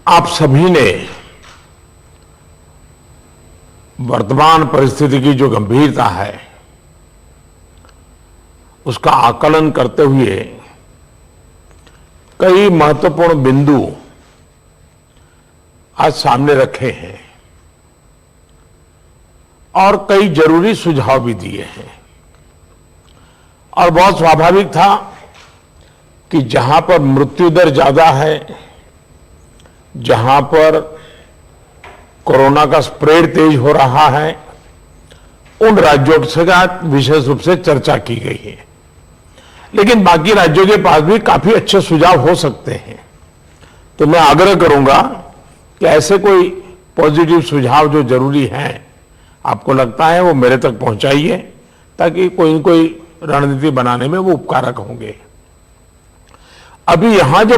आप सभी ने वर्तमान परिस्थिति की जो गंभीरता है उसका आकलन करते हुए कई महत्वपूर्ण बिंदु आज सामने रखे हैं और कई जरूरी सुझाव भी दिए हैं। और बहुत स्वाभाविक था कि जहां पर मृत्यु दर ज्यादा है, जहां पर कोरोना का स्प्रेड तेज हो रहा है, उन राज्यों से विशेष रूप से चर्चा की गई है। लेकिन बाकी राज्यों के पास भी काफी अच्छे सुझाव हो सकते हैं। तो मैं आग्रह करूंगा कि ऐसे कोई पॉजिटिव सुझाव जो जरूरी हैं, आपको लगता है, वो मेरे तक पहुंचाइए ताकि कोई न कोई रणनीति बनाने में वो उपकारक होंगे। अभी यहां जो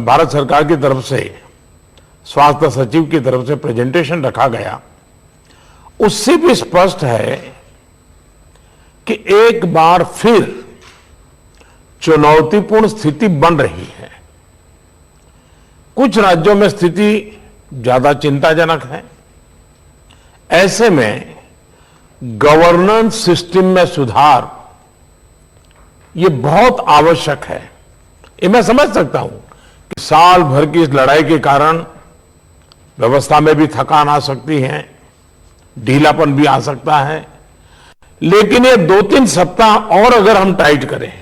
भारत सरकार की तरफ से स्वास्थ्य सचिव की तरफ से प्रेजेंटेशन रखा गया, उससे भी स्पष्ट है कि एक बार फिर चुनौतीपूर्ण स्थिति बन रही है। कुछ राज्यों में स्थिति ज्यादा चिंताजनक है। ऐसे में गवर्नेंस सिस्टम में सुधार ये बहुत आवश्यक है। ये मैं समझ सकता हूं कि साल भर की इस लड़ाई के कारण व्यवस्था में भी थकान आ सकती है, ढीलापन भी आ सकता है। लेकिन ये 2-3 सप्ताह और अगर हम टाइट करें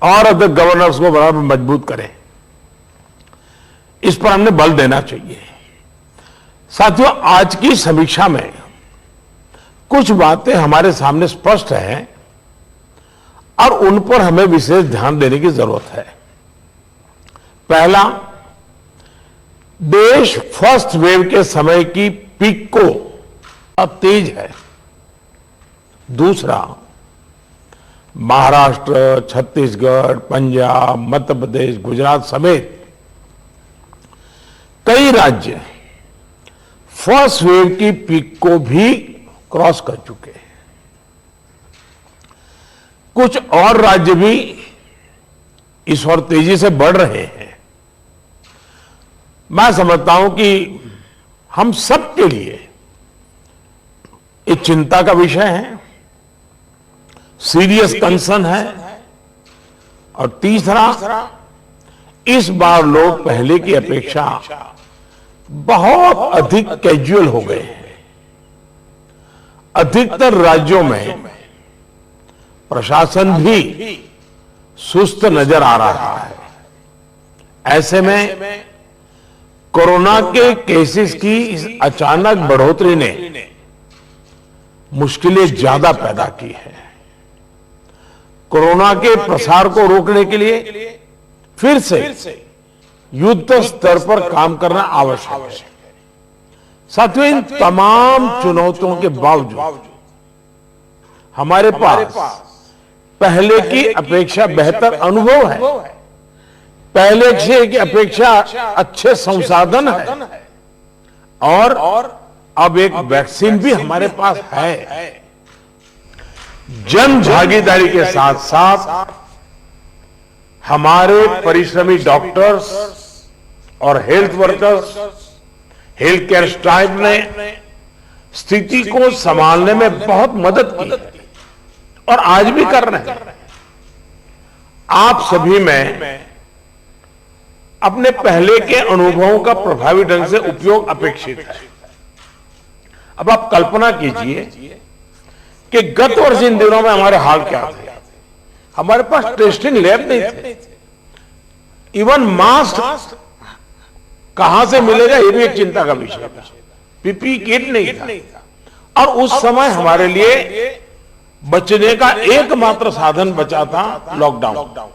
और अगर गवर्नेंस को बराबर मजबूत करें, इस पर हमने बल देना चाहिए। साथियों, आज की समीक्षा में कुछ बातें हमारे सामने स्पष्ट हैं और उन पर हमें विशेष ध्यान देने की जरूरत है। पहला, देश फर्स्ट वेव के समय की पीक को अब तेज है। दूसरा, महाराष्ट्र, छत्तीसगढ़, पंजाब, मध्य प्रदेश, गुजरात समेत कई राज्य फर्स्ट वेव की पीक को भी क्रॉस कर चुके हैं। कुछ और राज्य भी इस ओर तेजी से बढ़ रहे हैं। मैं समझता हूं कि हम सबके लिए एक चिंता का विषय है, सीरियस कंसर्न है। और तीसरा, इस बार लोग पहले की अपेक्षा बहुत अधिक कैजुअल हो गए हैं। अधिकतर राज्यों में प्रशासन भी सुस्त नजर आ रहा है। ऐसे में कोरोना के केसेस की इस अचानक बढ़ोतरी ने मुश्किलें ज्यादा पैदा की है। कोरोना के प्रसार को रोकने के लिए फिर से युद्ध स्तर पर काम करना आवश्यक है। साथियों, इन तमाम चुनौतियों के बावजूद हमारे पास पहले की अपेक्षा बेहतर अनुभव है, पहले की अपेक्षा अच्छे संसाधन है और अब एक वैक्सीन भी हमारे पास है। जन भागीदारी के साथ साथ हमारे परिश्रमी डॉक्टर्स और health workers, health care staff ने स्थिति को संभालने में बहुत मदद की है और आज भी कर रहे हैं। आप सभी में अपने पहले के अनुभवों का प्रभावी ढंग से उपयोग अपेक्षित है। अब आप कल्पना कीजिए कि गत वर्ष इन दिनों में हमारे हाल क्या थे। हमारे पास टेस्टिंग लैब नहीं थे, इवन मास्क कहां से मिलेगा ये भी एक चिंता का विषय था, पीपीई किट नहीं था। और उस समय हमारे लिए बचने का एकमात्र साधन बचा था लॉकडाउन,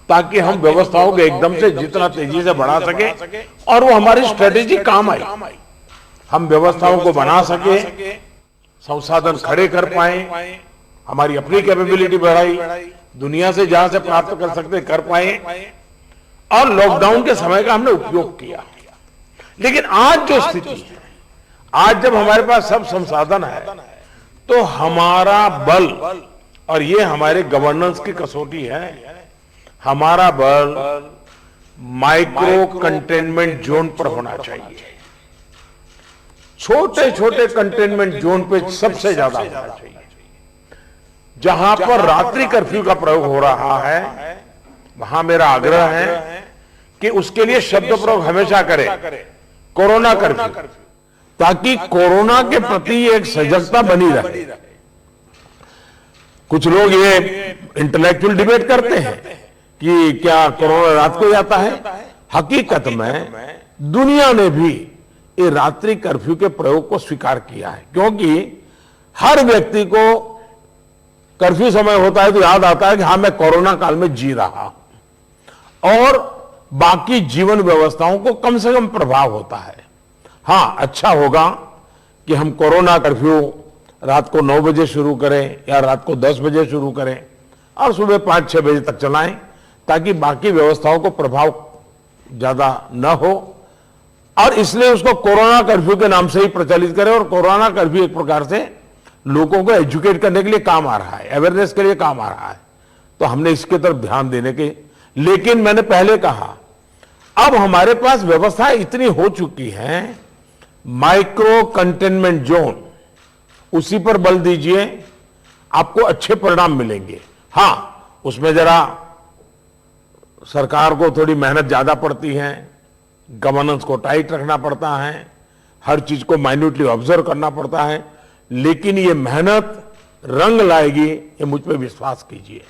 ताकि हम व्यवस्थाओं को एकदम से जितना तेजी से बढ़ा सके और वो हमारी स्ट्रेटेजी काम आई। हम व्यवस्थाओं को बना सके, संसाधन खड़े कर पाए, हमारी अपनी कैपेबिलिटी बढ़ाई, दुनिया से जहां से प्राप्त कर सकते कर पाए और लॉकडाउन के समय का हमने उपयोग किया। लेकिन आज जो स्थिति है, आज जब हमारे पास सब संसाधन है, तो हमारा बल, और ये हमारे गवर्नेंस की कसौटी है, हमारा बल माइक्रो कंटेनमेंट जोन पर होना चाहिए। छोटे छोटे कंटेनमेंट जोन पे सबसे ज्यादा होना चाहिए। जहां पर रात्रि कर्फ्यू का प्रयोग हो रहा है, वहां मेरा आग्रह है कि उसके लिए शब्द प्रयोग हमेशा करें, कोरोना कर्फ्यू, ताकि कोरोना के प्रति एक सजगता बनी रहे। कुछ लोग ये इंटेलेक्चुअल डिबेट करते हैं कि क्या कोरोना रात को जाता है। हकीकत में दुनिया ने भी ये रात्रि कर्फ्यू के प्रयोग को स्वीकार किया है, क्योंकि हर व्यक्ति को कर्फ्यू समय होता है तो याद आता है कि हां, मैं कोरोना काल में जी रहा हूं, और बाकी जीवन व्यवस्थाओं को कम से कम प्रभाव होता है। हां, अच्छा होगा कि हम कोरोना कर्फ्यू रात को 9 बजे शुरू करें या रात को 10 बजे शुरू करें और सुबह 5-6 बजे तक चलाएं, ताकि बाकी व्यवस्थाओं को प्रभाव ज्यादा न हो। और इसलिए उसको कोरोना कर्फ्यू के नाम से ही प्रचलित करें। और कोरोना कर्फ्यू एक प्रकार से लोगों को एजुकेट करने के लिए काम आ रहा है, अवेयरनेस के लिए काम आ रहा है, तो हमने इसके तरफ ध्यान देने के। लेकिन मैंने पहले कहा, अब हमारे पास व्यवस्था इतनी हो चुकी है, माइक्रो कंटेनमेंट जोन, उसी पर बल दीजिए, आपको अच्छे परिणाम मिलेंगे। हां, उसमें जरा सरकार को थोड़ी मेहनत ज्यादा पड़ती है, गवर्नेंस को टाइट रखना पड़ता है, हर चीज को माइन्यूटली ऑब्जर्व करना पड़ता है, लेकिन ये मेहनत रंग लाएगी, ये मुझ पर विश्वास कीजिए।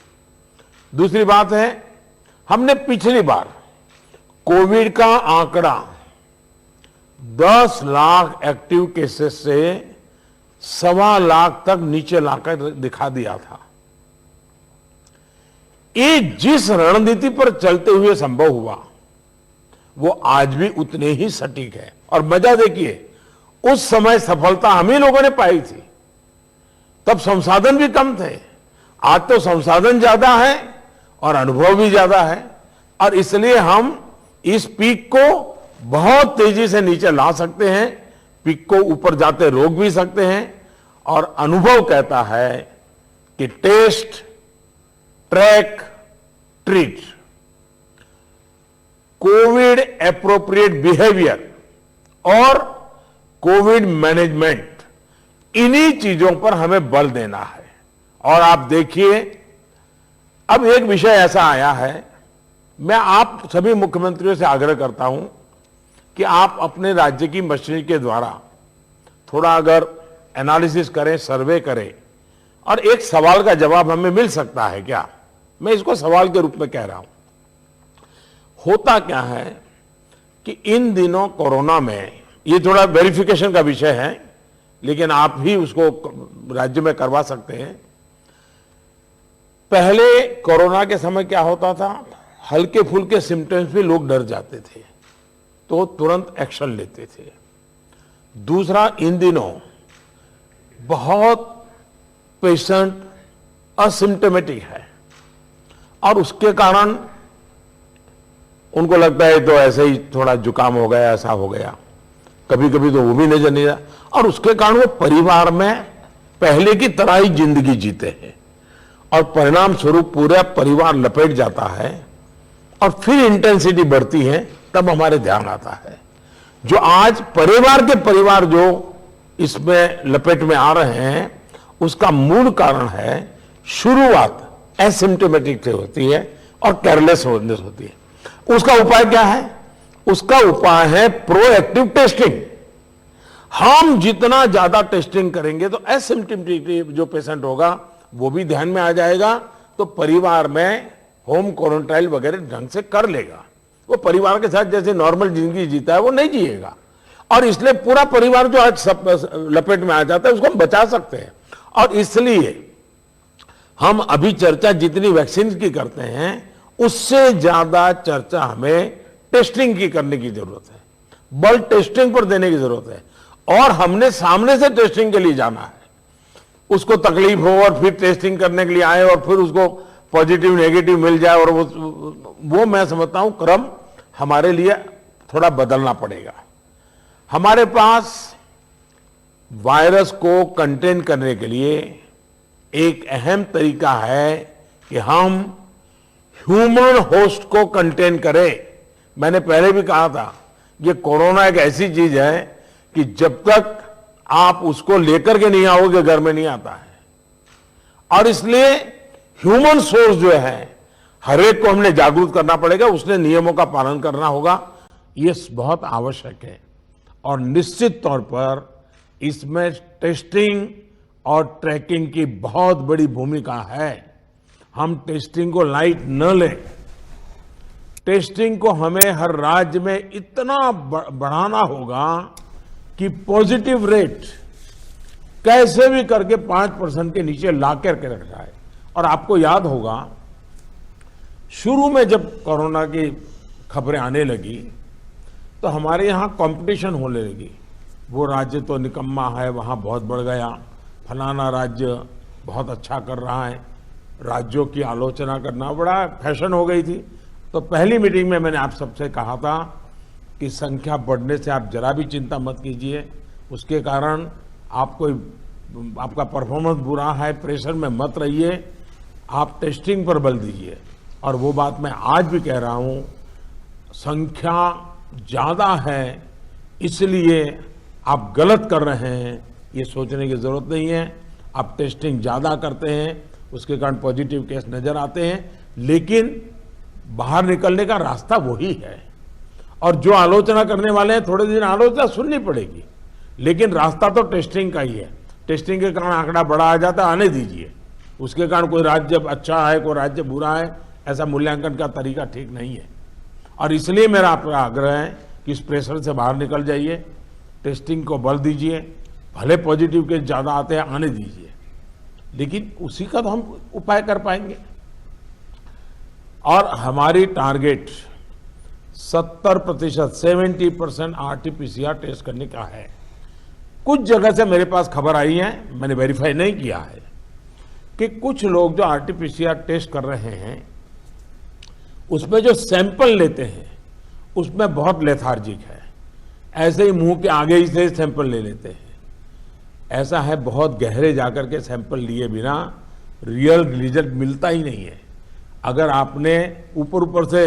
दूसरी बात है, हमने पिछली बार कोविड का आंकड़ा 10 लाख एक्टिव केसेस से 1.25 लाख तक नीचे लाकर दिखा दिया था। ये जिस रणनीति पर चलते हुए संभव हुआ, वो आज भी उतने ही सटीक है। और मजा देखिए, उस समय सफलता हम ही लोगों ने पाई थी, तब संसाधन भी कम थे। आज तो संसाधन ज्यादा है और अनुभव भी ज्यादा है, और इसलिए हम इस पीक को बहुत तेजी से नीचे ला सकते हैं, पीक को ऊपर जाते रोक भी सकते हैं। और अनुभव कहता है कि test, track, treat, Covid appropriate behaviour और कोविड मैनेजमेंट, इन्हीं चीजों पर हमें बल देना है। और आप देखिए, अब एक विषय ऐसा आया है, मैं आप सभी मुख्यमंत्रियों से आग्रह करता हूं कि आप अपने राज्य की मशीनरी के द्वारा थोड़ा अगर एनालिसिस करें, सर्वे करें, और एक सवाल का जवाब हमें मिल सकता है क्या, मैं इसको सवाल के रूप में कह रहा हूं। होता क्या है कि इन दिनों कोरोना में, ये थोड़ा वेरिफिकेशन का विषय है, लेकिन आप ही उसको राज्य में करवा सकते हैं। पहले कोरोना के समय क्या होता था, हल्के फुल्के सिम्टम्स में लोग डर जाते थे तो तुरंत एक्शन लेते थे। दूसरा, इन दिनों बहुत पेशेंट असिम्टोमेटिक है और उसके कारण उनको लगता है तो ऐसे ही थोड़ा जुकाम हो गया, ऐसा हो गया, कभी कभी तो वो भी नजर नहीं आता, और उसके कारण वो परिवार में पहले की तरह ही जिंदगी जीते हैं और परिणाम स्वरूप पूरा परिवार लपेट जाता है और फिर इंटेंसिटी बढ़ती है। तब हमारे ध्यान आता है, जो आज परिवार जो इसमें लपेट में आ रहे हैं, उसका मूल कारण है शुरुआत एसिम्टोमेटिक से होती है और केयरलेस होती है। उसका उपाय क्या है? उसका उपाय है प्रोएक्टिव टेस्टिंग। हम जितना ज्यादा टेस्टिंग करेंगे तो एसिम्टोमेटिक जो पेशेंट होगा वो भी ध्यान में आ जाएगा, तो परिवार में होम क्वारंटाइन वगैरह ढंग से कर लेगा। वो परिवार के साथ जैसे नॉर्मल जिंदगी जीता है वो नहीं जिएगा, और इसलिए पूरा परिवार जो आज सब लपेट में आ जाता है उसको हम बचा सकते हैं। और इसलिए हम अभी चर्चा जितनी वैक्सीन की करते हैं उससे ज्यादा चर्चा हमें टेस्टिंग की करने की जरूरत है, बल टेस्टिंग पर देने की जरूरत है। और हमने सामने से टेस्टिंग के लिए जाना है, उसको तकलीफ हो और फिर टेस्टिंग करने के लिए आए और फिर उसको पॉजिटिव नेगेटिव मिल जाए, और वो मैं समझता हूं क्रम हमारे लिए थोड़ा बदलना पड़ेगा। हमारे पास वायरस को कंटेन करने के लिए एक अहम तरीका है कि हम ह्यूमन होस्ट को कंटेन करें, मैंने पहले भी कहा था, ये कोरोना एक ऐसी चीज है कि जब तक आप उसको लेकर के नहीं आओगे घर में नहीं आता है। और इसलिए ह्यूमन सोर्स जो है हर एक को हमने जागरूक करना पड़ेगा, उसने नियमों का पालन करना होगा, ये बहुत आवश्यक है। और निश्चित तौर पर इसमें टेस्टिंग और ट्रैकिंग की बहुत बड़ी भूमिका है। हम टेस्टिंग को लाइट न लें। टेस्टिंग को हमें हर राज्य में इतना बढ़ाना होगा कि पॉजिटिव रेट कैसे भी करके 5% के नीचे ला करके रख जाए। और आपको याद होगा, शुरू में जब कोरोना की खबरें आने लगी तो हमारे यहाँ कंपटीशन होने लगी। वो राज्य तो निकम्मा है, वहाँ बहुत बढ़ गया, फलाना राज्य बहुत अच्छा कर रहा है, राज्यों की आलोचना करना बड़ा फैशन हो गई थी। तो पहली मीटिंग में मैंने आप सबसे कहा था कि संख्या बढ़ने से आप जरा भी चिंता मत कीजिए, उसके कारण आपका परफॉर्मेंस बुरा है, प्रेशर में मत रहिए, आप टेस्टिंग पर बल दीजिए। और वो बात मैं आज भी कह रहा हूं, संख्या ज्यादा है इसलिए आप गलत कर रहे हैं, ये सोचने की जरूरत नहीं है। आप टेस्टिंग ज्यादा करते हैं, उसके कारण पॉजिटिव केस नजर आते हैं, लेकिन बाहर निकलने का रास्ता वही है। और जो आलोचना करने वाले हैं, थोड़े दिन आलोचना सुननी पड़ेगी, लेकिन रास्ता तो टेस्टिंग का ही है। टेस्टिंग के कारण आंकड़ा बड़ा आ जाता है, आने दीजिए। उसके कारण कोई राज्य अच्छा है, कोई राज्य बुरा है, ऐसा मूल्यांकन का तरीका ठीक नहीं है। और इसलिए मेरा आपका आग्रह है कि इस प्रेशर से बाहर निकल जाइए, टेस्टिंग को बल दीजिए, भले पॉजिटिव केस ज्यादा आते हैं आने दीजिए, लेकिन उसी का तो हम उपाय कर पाएंगे। और हमारी टारगेट 70%, 70% RT-PCR टेस्ट करने का है। कुछ जगह से मेरे पास खबर आई है, मैंने वेरीफाई नहीं किया है, कि कुछ लोग जो RT-PCR टेस्ट कर रहे हैं उसमें जो सैंपल लेते हैं उसमें बहुत लेथार्जिक है, ऐसे ही मुंह के आगे ही से सैंपल ले लेते हैं। ऐसा है, बहुत गहरे जाकर के सैंपल लिए बिना रियल रिजल्ट मिलता ही नहीं है। अगर आपने ऊपर ऊपर से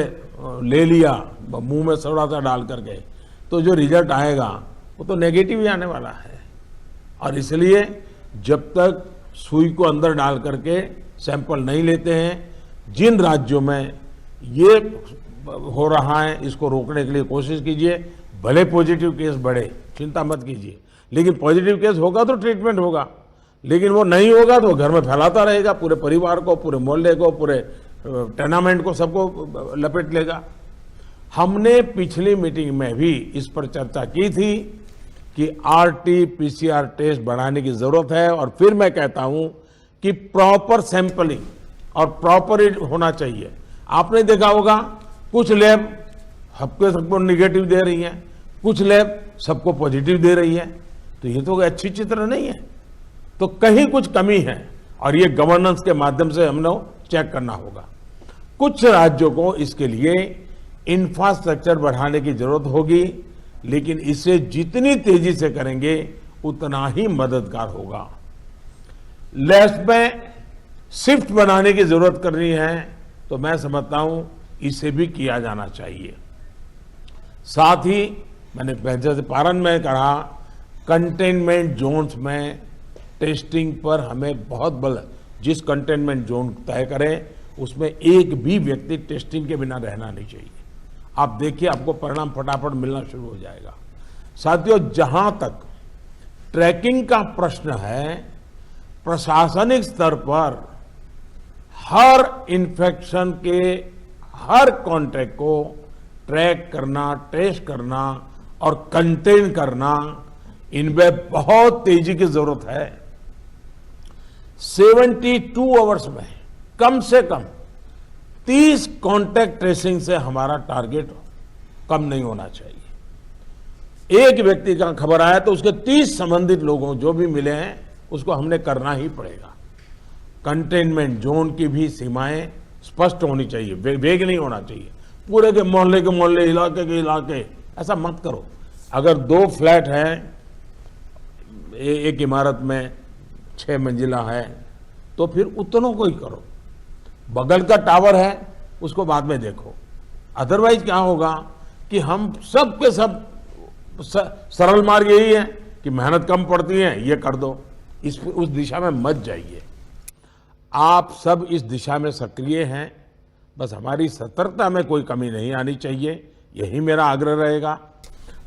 ले लिया मुंह में थोड़ा सा डाल करके, तो जो रिजल्ट आएगा वो तो नेगेटिव ही आने वाला है। और इसलिए जब तक सुई को अंदर डाल करके सैंपल नहीं लेते हैं, जिन राज्यों में ये हो रहा है इसको रोकने के लिए कोशिश कीजिए। भले पॉजिटिव केस बढ़े, चिंता मत कीजिए, लेकिन पॉजिटिव केस होगा तो ट्रीटमेंट होगा, लेकिन वो नहीं होगा तो घर में फैलाता रहेगा, पूरे परिवार को, पूरे मोहल्ले को, पूरे टेनामेंट को, सबको लपेट लेगा। हमने पिछली मीटिंग में भी इस पर चर्चा की थी कि RT-PCR टेस्ट बढ़ाने की जरूरत है। और फिर मैं कहता हूं कि प्रॉपर सैंपलिंग और प्रॉपर होना चाहिए। आपने देखा होगा, कुछ लैब सबको निगेटिव दे रही है, कुछ लैब सबको पॉजिटिव दे रही है, तो ये तो अच्छी चित्र नहीं है। तो कहीं कुछ कमी है और ये गवर्नेंस के माध्यम से हमने चेक करना होगा। कुछ राज्यों को इसके लिए इंफ्रास्ट्रक्चर बढ़ाने की जरूरत होगी, लेकिन इसे जितनी तेजी से करेंगे उतना ही मददगार होगा। लैब्स में शिफ्ट बनाने की जरूरत करनी है, तो मैं समझता हूं इसे भी किया जाना चाहिए। साथ ही मैंने जैसे पारण में कहा, कंटेनमेंट जोन्स में टेस्टिंग पर हमें बहुत बल, जिस कंटेनमेंट जोन तय करें उसमें एक भी व्यक्ति टेस्टिंग के बिना रहना नहीं चाहिए। आप देखिए, आपको परिणाम फटाफट मिलना शुरू हो जाएगा। साथियों, जहां तक ट्रैकिंग का प्रश्न है, प्रशासनिक स्तर पर हर इन्फेक्शन के हर कॉन्टैक्ट को ट्रैक करना, टेस्ट करना और कंटेन करना, इनमें बहुत तेजी की जरूरत है। 72 आवर्स में कम से कम 30 कॉन्टैक्ट ट्रेसिंग से हमारा टारगेट कम नहीं होना चाहिए। एक व्यक्ति का खबर आया तो उसके 30 संबंधित लोगों जो भी मिले हैं उसको हमने करना ही पड़ेगा। कंटेनमेंट जोन की भी सीमाएं स्पष्ट होनी चाहिए, वेग नहीं होना चाहिए। पूरे के मोहल्ले, इलाके के इलाके, ऐसा मत करो। अगर 2 फ्लैट हैं, एक इमारत में 6 मंजिला है, तो फिर उतनों को ही करो। बगल का टावर है उसको बाद में देखो। अदरवाइज क्या होगा कि हम सब के सब सरल मार्ग यही है कि मेहनत कम पड़ती है, ये कर दो, उस दिशा में मत जाइए। आप सब इस दिशा में सक्रिय हैं, बस हमारी सतर्कता में कोई कमी नहीं आनी चाहिए, यही मेरा आग्रह रहेगा।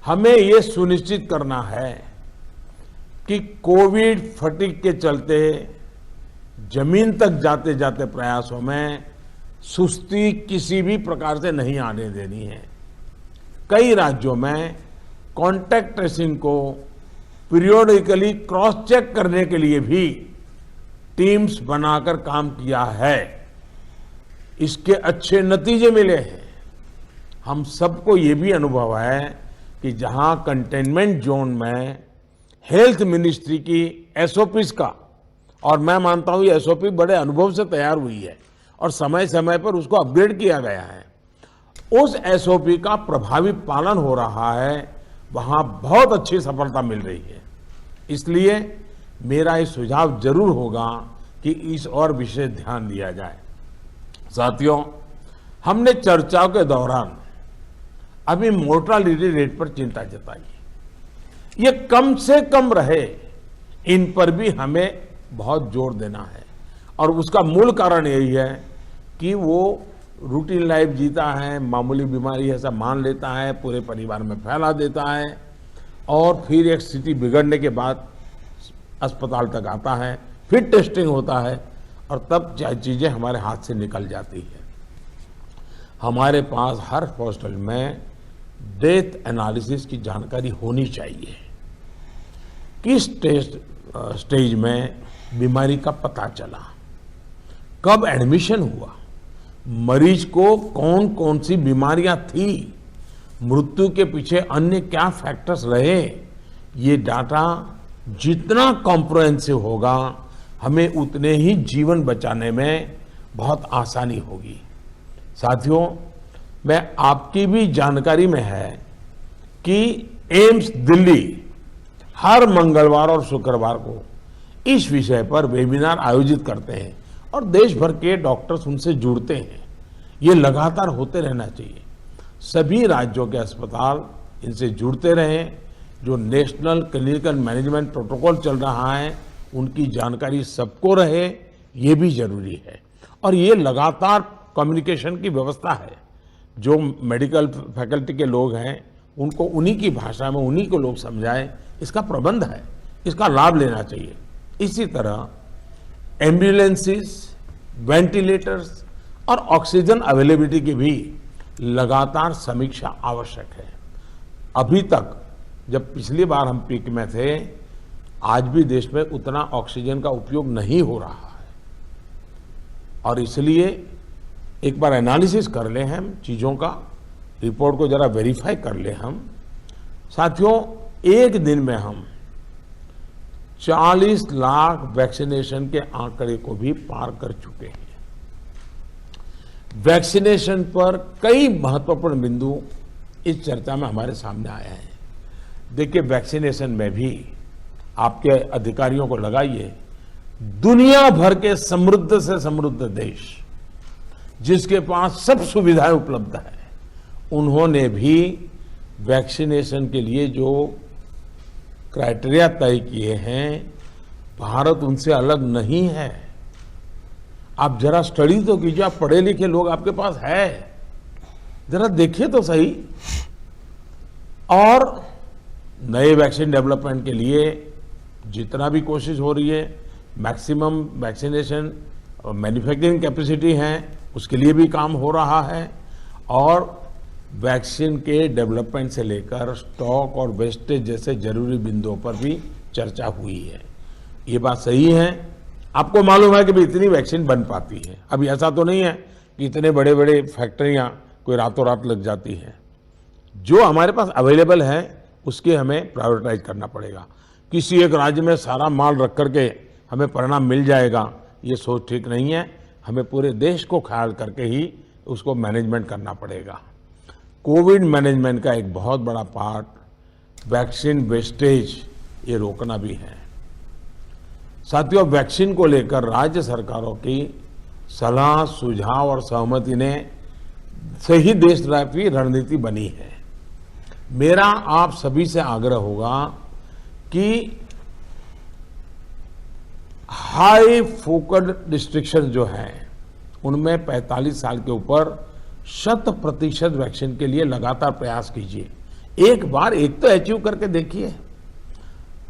हमें ये सुनिश्चित करना है कि कोविड फटीग के चलते जमीन तक जाते जाते प्रयासों में सुस्ती किसी भी प्रकार से नहीं आने देनी है। कई राज्यों में कॉन्टैक्ट ट्रेसिंग को पीरियोडिकली क्रॉस चेक करने के लिए भी टीम्स बनाकर काम किया है, इसके अच्छे नतीजे मिले हैं। हम सबको ये भी अनुभव है कि जहां कंटेनमेंट जोन में हेल्थ मिनिस्ट्री की एसओपीज का, और मैं मानता हूं ये एसओपी बड़े अनुभव से तैयार हुई है और समय समय पर उसको अपग्रेड किया गया है, उस एसओपी का प्रभावी पालन हो रहा है, वहां बहुत अच्छी सफलता मिल रही है। इसलिए मेरा ये सुझाव जरूर होगा कि इस और विशेष ध्यान दिया जाए। साथियों, हमने चर्चाओं के दौरान अभी मोर्टालिटी रेट पर चिंता जताई। ये कम से कम रहे, इन पर भी हमें बहुत जोर देना है। और उसका मूल कारण यही है कि वो रूटीन लाइफ जीता है, मामूली बीमारी ऐसा मान लेता है, पूरे परिवार में फैला देता है और फिर एक स्थिति बिगड़ने के बाद अस्पताल तक आता है, फिर टेस्टिंग होता है और तब चीजें हमारे हाथ से निकल जाती है। हमारे पास हर हॉस्पिटल में डेथ एनालिसिस की जानकारी होनी चाहिए। किस स्टेज में बीमारी का पता चला, कब एडमिशन हुआ, मरीज को कौन कौन सी बीमारियां थी, मृत्यु के पीछे अन्य क्या फैक्टर्स रहे, ये डाटा जितना कॉम्प्रिहेंसिव होगा हमें उतने ही जीवन बचाने में बहुत आसानी होगी। साथियों, मैं आपकी भी जानकारी में है कि एम्स दिल्ली हर मंगलवार और शुक्रवार को इस विषय पर वेबिनार आयोजित करते हैं और देश भर के डॉक्टर्स उनसे जुड़ते हैं। ये लगातार होते रहना चाहिए। सभी राज्यों के अस्पताल इनसे जुड़ते रहें। जो नेशनल क्लिनिकल मैनेजमेंट प्रोटोकॉल चल रहा है उनकी जानकारी सबको रहे, ये भी जरूरी है। और ये लगातार कम्युनिकेशन की व्यवस्था है। जो मेडिकल फैकल्टी के लोग हैं उनको उन्हीं की भाषा में उन्हीं को लोग समझाएं, इसका प्रबंध है, इसका लाभ लेना चाहिए। इसी तरह एम्बुलेंसेस, वेंटिलेटर्स और ऑक्सीजन अवेलेबिलिटी की भी लगातार समीक्षा आवश्यक है। अभी तक जब पिछली बार हम पीक में थे, आज भी देश में उतना ऑक्सीजन का उपयोग नहीं हो रहा है और इसलिए एक बार एनालिसिस कर लें हम चीज़ों का, रिपोर्ट को जरा वेरीफाई कर लें हम। साथियों, एक दिन में हम 40 लाख वैक्सीनेशन के आंकड़े को भी पार कर चुके हैं। वैक्सीनेशन पर कई महत्वपूर्ण बिंदु इस चर्चा में हमारे सामने आए हैं। देखिए, वैक्सीनेशन में भी आपके अधिकारियों को लगाइए, दुनिया भर के समृद्ध से समृद्ध देश जिसके पास सब सुविधाएं उपलब्ध है, उन्होंने भी वैक्सीनेशन के लिए जो क्राइटेरिया तय किए हैं, भारत उनसे अलग नहीं है। आप जरा स्टडी तो कीजिए, आप पढ़े लिखे लोग आपके पास है, जरा देखिए तो सही। और नए वैक्सीन डेवलपमेंट के लिए जितना भी कोशिश हो रही है, मैक्सिमम वैक्सीनेशन और मैन्युफैक्चरिंग कैपेसिटी है, उसके लिए भी काम हो रहा है। और वैक्सीन के डेवलपमेंट से लेकर स्टॉक और वेस्टेज जैसे जरूरी बिंदुओं पर भी चर्चा हुई है। ये बात सही है। आपको मालूम है कि भी इतनी वैक्सीन बन पाती है। अभी ऐसा तो नहीं है कि इतने बड़े बड़े फैक्ट्रियां कोई रातों रात लग जाती हैं। जो हमारे पास अवेलेबल है उसके हमें प्रायोरिटाइज करना पड़ेगा। किसी एक राज्य में सारा माल रख करके हमें परिणाम मिल जाएगा, ये सोच ठीक नहीं है। हमें पूरे देश को ख्याल करके ही उसको मैनेजमेंट करना पड़ेगा। कोविड मैनेजमेंट का एक बहुत बड़ा पार्ट वैक्सीन वेस्टेज ये रोकना भी है। साथियों, वैक्सीन को लेकर राज्य सरकारों की सलाह, सुझाव और सहमति ने से ही देशव्यापी रणनीति बनी है। मेरा आप सभी से आग्रह होगा कि हाई फोकस्ड डिस्ट्रिक्शन जो हैं उनमें 45 साल के ऊपर 100% वैक्सीन के लिए लगातार प्रयास कीजिए। एक बार एक तो अचीव करके देखिए।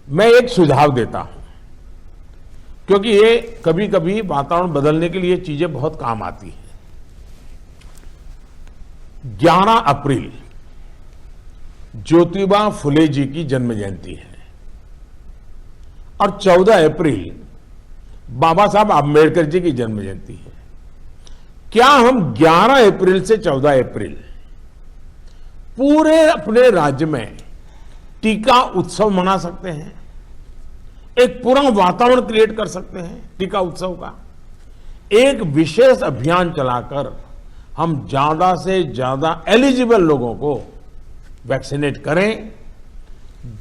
मैं एक सुझाव देता हूं, क्योंकि ये कभी कभी वातावरण बदलने के लिए चीजें बहुत काम आती हैं। 11 अप्रैल ज्योतिबा फुले जी की जन्म जयंती है और 14 अप्रैल बाबा साहब आंबेडकर जी की जन्म जयंती है। क्या हम 11 अप्रैल से 14 अप्रैल पूरे अपने राज्य में टीका उत्सव मना सकते हैं? एक पूरा वातावरण क्रिएट कर सकते हैं टीका उत्सव का। एक विशेष अभियान चलाकर हम ज्यादा से ज्यादा एलिजिबल लोगों को वैक्सीनेट करें।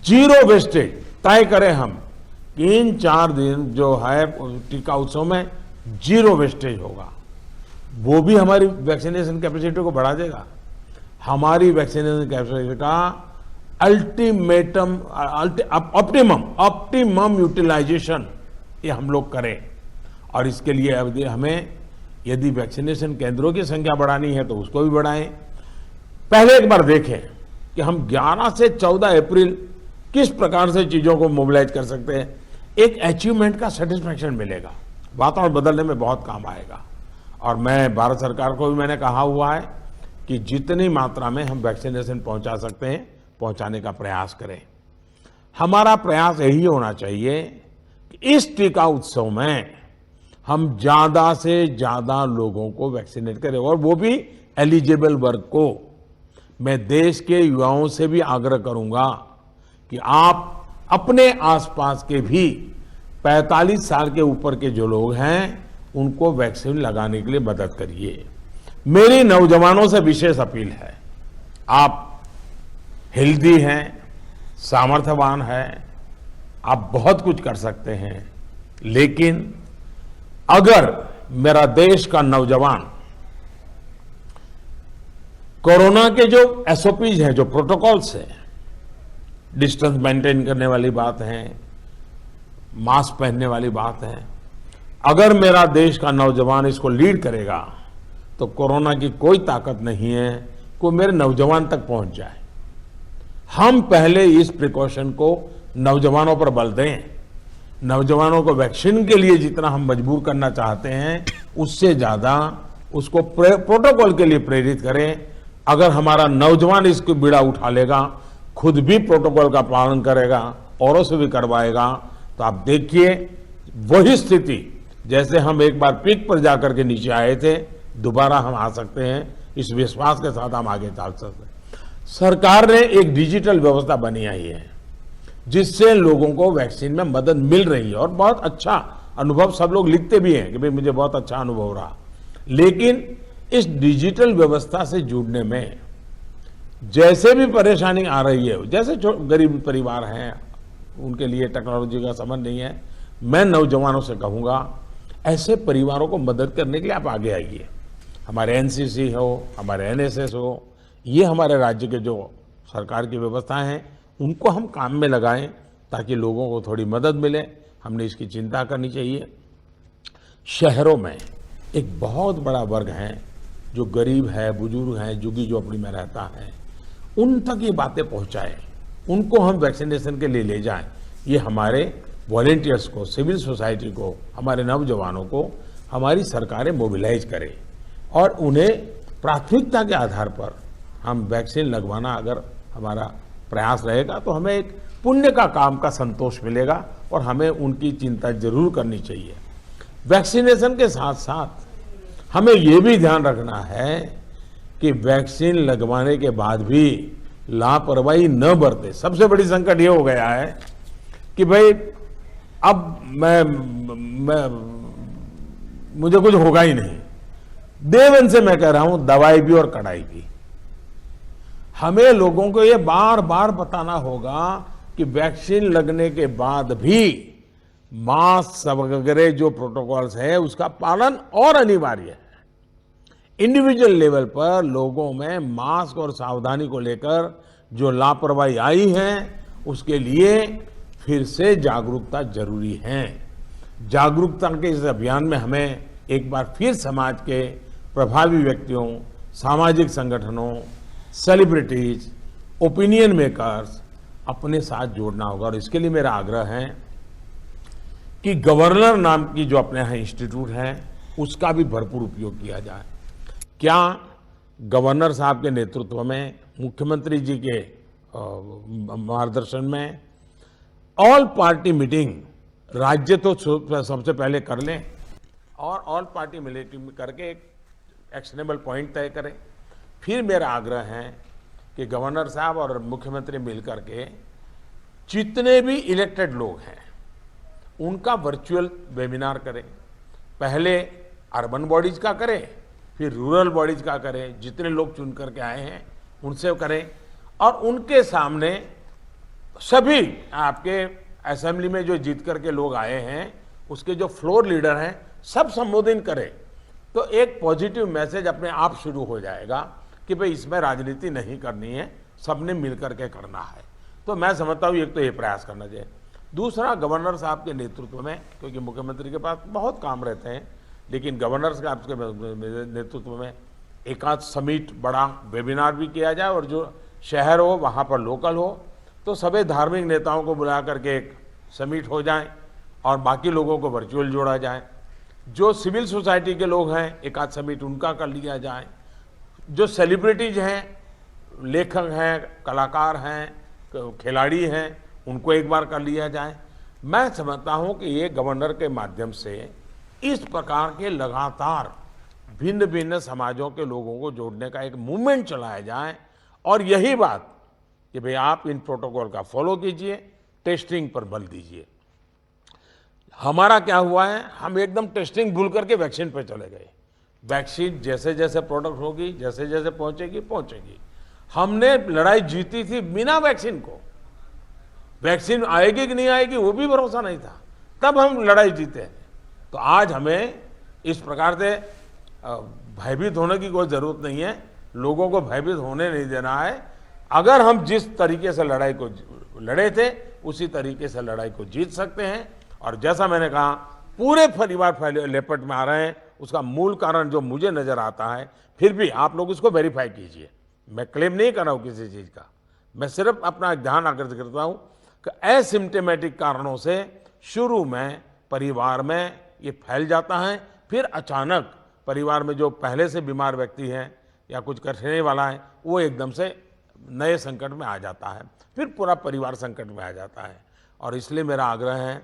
जीरो वेस्टेज तय करें हम। 3-4 दिन जो है टीका उत्सव में जीरो वेस्टेज होगा। वो भी हमारी वैक्सीनेशन कैपेसिटी को बढ़ा देगा। हमारी वैक्सीनेशन कैपेसिटी का ऑप्टिमम यूटिलाइजेशन ये हम लोग करें। और इसके लिए अब हमें यदि वैक्सीनेशन केंद्रों की संख्या बढ़ानी है तो उसको भी बढ़ाएं। पहले एक बार देखें कि हम 11 से 14 अप्रैल किस प्रकार से चीजों को मोबिलाइज कर सकते हैं। एक अचीवमेंट का सेटिस्फैक्शन मिलेगा, वातावरण बदलने में बहुत काम आएगा। और मैं भारत सरकार को भी मैंने कहा हुआ है कि जितनी मात्रा में हम वैक्सीनेशन पहुंचा सकते हैं पहुंचाने का प्रयास करें। हमारा प्रयास यही होना चाहिए कि इस टीका उत्सव में हम ज्यादा से ज्यादा लोगों को वैक्सीनेट करें, और वो भी एलिजिबल वर्ग को। मैं देश के युवाओं से भी आग्रह करूंगा कि आप अपने आसपास के भी 45 साल के ऊपर के जो लोग हैं उनको वैक्सीन लगाने के लिए मदद करिए। मेरी नौजवानों से विशेष अपील है, आप हेल्दी हैं, सामर्थ्यवान हैं, आप बहुत कुछ कर सकते हैं, लेकिन अगर मेरा देश का नौजवान कोरोना के जो एसओपीज हैं, जो प्रोटोकॉल्स हैं, डिस्टेंस मेंटेन करने वाली बात है, मास्क पहनने वाली बात है, अगर मेरा देश का नौजवान इसको लीड करेगा तो कोरोना की कोई ताकत नहीं है कि मेरे नौजवान तक पहुंच जाए। हम पहले इस प्रिकॉशन को नौजवानों पर बल दें। नौजवानों को वैक्सीन के लिए जितना हम मजबूर करना चाहते हैं उससे ज्यादा उसको प्रोटोकॉल के लिए प्रेरित करें। अगर हमारा नौजवान इसको बीड़ा उठा लेगा, खुद भी प्रोटोकॉल का पालन करेगा, औरों से भी करवाएगा, तो आप देखिए वही स्थिति जैसे हम एक बार पीक पर जाकर के नीचे आए थे, दोबारा हम आ सकते हैं। इस विश्वास के साथ हम आगे चल सकते हैं। सरकार ने एक डिजिटल व्यवस्था बनाई है जिससे लोगों को वैक्सीन में मदद मिल रही है और बहुत अच्छा अनुभव सब लोग लिखते भी हैं कि भाई मुझे बहुत अच्छा अनुभव रहा। लेकिन इस डिजिटल व्यवस्था से जुड़ने में जैसे भी परेशानी आ रही है, जैसे गरीब परिवार हैं उनके लिए टेक्नोलॉजी का समझ नहीं है, मैं नौजवानों से कहूंगा ऐसे परिवारों को मदद करने के लिए आप आगे आइए। हमारे एनसीसी हो, हमारे एनएसएस हो, ये हमारे राज्य के जो सरकार की व्यवस्थाएं हैं उनको हम काम में लगाएं ताकि लोगों को थोड़ी मदद मिले। हमने इसकी चिंता करनी चाहिए। शहरों में एक बहुत बड़ा वर्ग है जो गरीब है, बुजुर्ग है, झुग्गी झोपड़ी में रहता है, उन तक ये बातें पहुंचाएं, उनको हम वैक्सीनेशन के लिए ले जाएं। ये हमारे वॉलेंटियर्स को, सिविल सोसाइटी को, हमारे नौजवानों को हमारी सरकारें मोबिलाइज करें और उन्हें प्राथमिकता के आधार पर हम वैक्सीन लगवाना अगर हमारा प्रयास रहेगा तो हमें एक पुण्य का काम का संतोष मिलेगा और हमें उनकी चिंता जरूर करनी चाहिए। वैक्सीनेशन के साथ साथ हमें ये भी ध्यान रखना है कि वैक्सीन लगवाने के बाद भी लापरवाही न बरते। सबसे बड़ी संकट ये हो गया है कि भाई अब मुझे कुछ होगा ही नहीं। देवन से मैं कह रहा हूं, दवाई भी और कड़ाई भी। हमें लोगों को ये बार बार बताना होगा कि वैक्सीन लगने के बाद भी मास्क वगैरह जो प्रोटोकॉल्स है उसका पालन और अनिवार्य है। इंडिविजुअल लेवल पर लोगों में मास्क और सावधानी को लेकर जो लापरवाही आई है उसके लिए फिर से जागरूकता जरूरी है। जागरूकता के इस अभियान में हमें एक बार फिर समाज के प्रभावी व्यक्तियों, सामाजिक संगठनों, सेलिब्रिटीज, ओपिनियन मेकर्स अपने साथ जोड़ना होगा। और इसके लिए मेरा आग्रह है कि गवर्नर नाम की जो अपने यहाँ इंस्टीट्यूट है उसका भी भरपूर उपयोग किया जाए। क्या गवर्नर साहब के नेतृत्व में, मुख्यमंत्री जी के मार्गदर्शन में ऑल पार्टी मीटिंग राज्य तो सबसे पहले कर लें और ऑल पार्टी मीटिंग करके एक एक्शनेबल पॉइंट तय करें। फिर मेरा आग्रह है कि गवर्नर साहब और मुख्यमंत्री मिलकर के जितने भी इलेक्टेड लोग हैं उनका वर्चुअल वेबिनार करें। पहले अर्बन बॉडीज का करें, फिर रूरल बॉडीज का करें, जितने लोग चुन करके आए हैं उनसे करें और उनके सामने सभी आपके असेंबली में जो जीत करके लोग आए हैं उसके जो फ्लोर लीडर हैं सब संबोधित करें। तो एक पॉजिटिव मैसेज अपने आप शुरू हो जाएगा कि भाई इसमें राजनीति नहीं करनी है, सबने मिल करके करना है। तो मैं समझता हूँ एक तो ये प्रयास करना चाहिए। दूसरा, गवर्नर साहब के नेतृत्व में, क्योंकि मुख्यमंत्री के पास बहुत काम रहते हैं, लेकिन गवर्नर साहब के नेतृत्व में एक आध समिट, बड़ा वेबिनार भी किया जाए और जो शहर हो वहाँ पर लोकल हो तो सभी धार्मिक नेताओं को बुला करके एक समिट हो जाए और बाकी लोगों को वर्चुअल जोड़ा जाए। जो सिविल सोसाइटी के लोग हैं एक आध समिट उनका कर लिया जाए। जो सेलिब्रिटीज हैं, लेखक हैं, कलाकार हैं, खिलाड़ी हैं, उनको एक बार कर लिया जाए। मैं समझता हूं कि ये गवर्नर के माध्यम से इस प्रकार के लगातार भिन्न भिन्न समाजों के लोगों को जोड़ने का एक मूवमेंट चलाया जाए। और यही बात कि भाई आप इन प्रोटोकॉल का फॉलो कीजिए, टेस्टिंग पर बल दीजिए। हमारा क्या हुआ है, हम एकदम टेस्टिंग भूल करके वैक्सीन पर चले गए। वैक्सीन जैसे जैसे प्रोडक्ट होगी, जैसे जैसे पहुंचेगी। हमने लड़ाई जीती थी बिना वैक्सीन को। वैक्सीन आएगी कि नहीं आएगी वो भी भरोसा नहीं था, तब हम लड़ाई जीते हैं। तो आज हमें इस प्रकार से भयभीत होने की कोई जरूरत नहीं है, लोगों को भयभीत होने नहीं देना है। अगर हम जिस तरीके से लड़ाई को लड़े थे उसी तरीके से लड़ाई को जीत सकते हैं। और जैसा मैंने कहा, पूरे परिवार लेपट में आ रहे हैं, उसका मूल कारण जो मुझे नजर आता है, फिर भी आप लोग इसको वेरीफाई कीजिए। मैं क्लेम नहीं कर रहा हूं किसी चीज का, मैं सिर्फ अपना ध्यान आकर्षित करता हूं कि एसिम्प्टोमेटिक कारणों से शुरू में परिवार में ये फैल जाता है, फिर अचानक परिवार में जो पहले से बीमार व्यक्ति है या कुछ करने वाला है वो एकदम से नए संकट में आ जाता है, फिर पूरा परिवार संकट में आ जाता है। और इसलिए मेरा आग्रह है,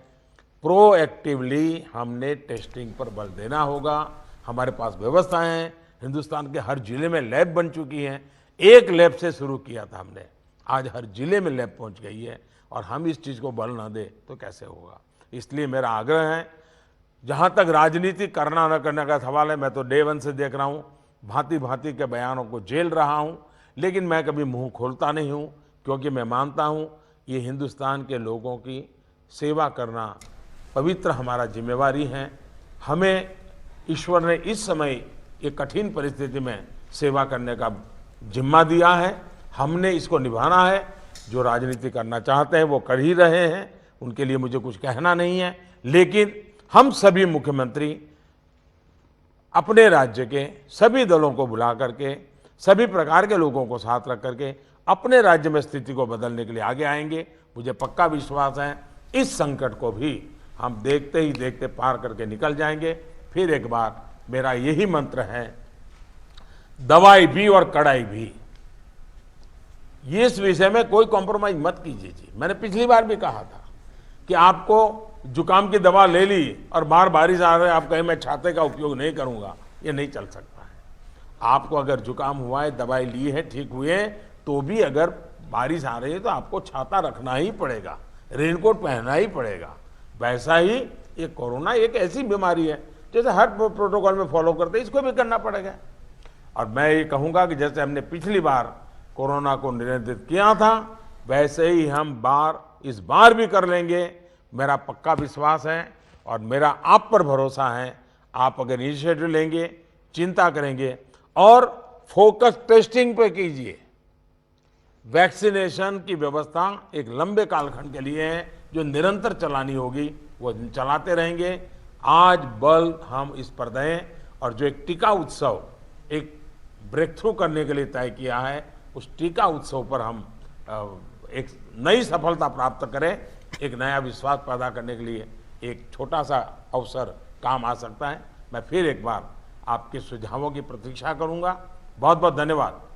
प्रोएक्टिवली हमने टेस्टिंग पर बल देना होगा। हमारे पास व्यवस्थाएं हैं, हिंदुस्तान के हर जिले में लैब बन चुकी हैं। एक लैब से शुरू किया था हमने, आज हर जिले में लैब पहुंच गई है। और हम इस चीज़ को बल ना दे तो कैसे होगा। इसलिए मेरा आग्रह है, जहां तक राजनीति करना न करने का सवाल है, मैं तो डे वन से देख रहा हूं, भांति भांति के बयानों को झेल रहा हूं, लेकिन मैं कभी मुंह खोलता नहीं हूं, क्योंकि मैं मानता हूं ये हिंदुस्तान के लोगों की सेवा करना पवित्र हमारा जिम्मेवारी है। हमें ईश्वर ने इस समय ये कठिन परिस्थिति में सेवा करने का जिम्मा दिया है, हमने इसको निभाना है। जो राजनीति करना चाहते हैं वो कर ही रहे हैं, उनके लिए मुझे कुछ कहना नहीं है, लेकिन हम सभी मुख्यमंत्री अपने राज्य के सभी दलों को बुला करके, सभी प्रकार के लोगों को साथ रख करके अपने राज्य में स्थिति को बदलने के लिए आगे आएंगे। मुझे पक्का विश्वास है इस संकट को भी हम देखते ही देखते पार करके निकल जाएंगे। फिर एक बार मेरा यही मंत्र है, दवाई भी और कड़ाई भी। ये इस विषय में कोई कॉम्प्रोमाइज मत कीजिए जी। मैंने पिछली बार भी कहा था कि आपको जुकाम की दवा ले ली और बार बारिश आ रही, आप कहें मैं छाते का उपयोग नहीं करूंगा, ये नहीं चल सकता है। आपको अगर जुकाम हुआ है, दवाई ली है, ठीक हुए, तो भी अगर बारिश आ रही है तो आपको छाता रखना ही पड़ेगा, रेनकोट पहनना ही पड़ेगा। वैसा ही ये कोरोना एक ऐसी बीमारी है, जैसे हर प्रोटोकॉल में फॉलो करते हैं, इसको भी करना पड़ेगा। और मैं ये कहूँगा कि जैसे हमने पिछली बार कोरोना को नियंत्रित किया था, वैसे ही हम इस बार भी कर लेंगे। मेरा पक्का विश्वास है और मेरा आप पर भरोसा है। आप अगर इनिशिएटिव लेंगे, चिंता करेंगे और फोकस टेस्टिंग पे कीजिए, वैक्सीनेशन की व्यवस्था एक लंबे कालखंड के लिए है, जो निरंतर चलानी होगी, वो चलाते रहेंगे। आज बल हम इस पर दें और जो एक टीका उत्सव एक ब्रेक थ्रू करने के लिए तय किया है, उस टीका उत्सव पर हम एक नई सफलता प्राप्त करें। एक नया विश्वास पैदा करने के लिए एक छोटा सा अवसर काम आ सकता है। मैं फिर एक बार आपके सुझावों की प्रतीक्षा करूंगा। बहुत बहुत धन्यवाद।